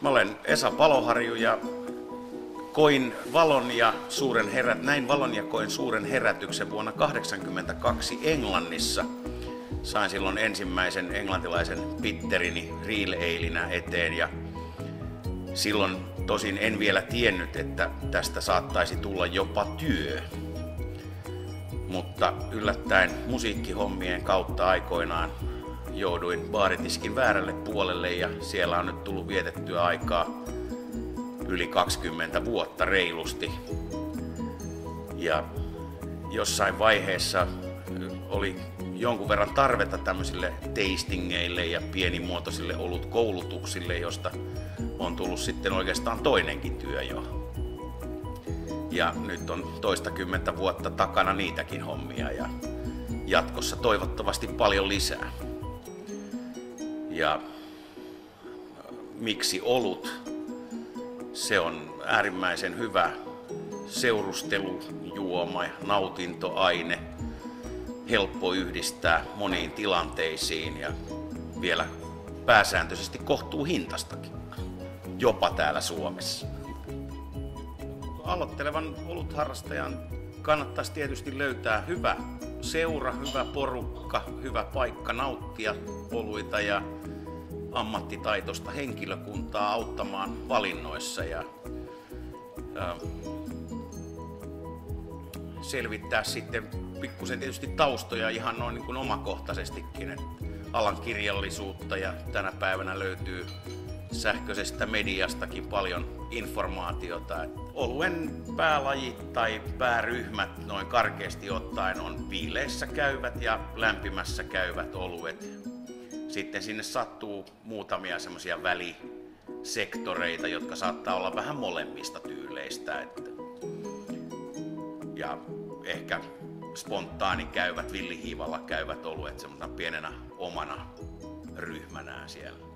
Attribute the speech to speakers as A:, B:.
A: Mä olen Esa Paloharju ja näin valon ja koin suuren herätyksen vuonna 1982 Englannissa. Sain silloin ensimmäisen englantilaisen bitterini Real Ale:nä eteen ja silloin tosin en vielä tiennyt, että tästä saattaisi tulla jopa työ. Mutta yllättäen musiikkihommien kautta aikoinaan jouduin baaritiskin väärälle puolelle ja siellä on nyt tullut vietettyä aikaa yli 20 vuotta reilusti. Ja jossain vaiheessa oli jonkun verran tarvetta tämmöisille tastingeille ja pienimuotoisille olutkoulutuksille, josta on tullut sitten oikeastaan toinenkin työ jo. Ja nyt on toistakymmentä vuotta takana niitäkin hommia ja jatkossa toivottavasti paljon lisää. Ja miksi olut? Se on äärimmäisen hyvä seurustelujuoma ja nautintoaine. Helppo yhdistää moniin tilanteisiin ja vielä pääsääntöisesti kohtuuhintastakin, jopa täällä Suomessa. Aloittelevan olutharrastajan kannattaisi tietysti löytää hyvä seura, hyvä porukka, hyvä paikka nauttia oluita ja ammattitaitoista henkilökuntaa auttamaan valinnoissa ja selvittää sitten pikkusen tietysti taustoja ihan noin niin kuin omakohtaisestikin, että alan kirjallisuutta ja tänä päivänä löytyy sähköisestä mediastakin paljon informaatiota. Oluen päälajit tai pääryhmät noin karkeasti ottaen on viileissä käyvät ja lämpimässä käyvät oluet. Sitten sinne sattuu muutamia semmoisia välisektoreita, jotka saattaa olla vähän molemmista tyyleistä. Ja ehkä spontaani käyvät, villihiivalla käyvät oluet semmoisena pienenä omana ryhmänään siellä.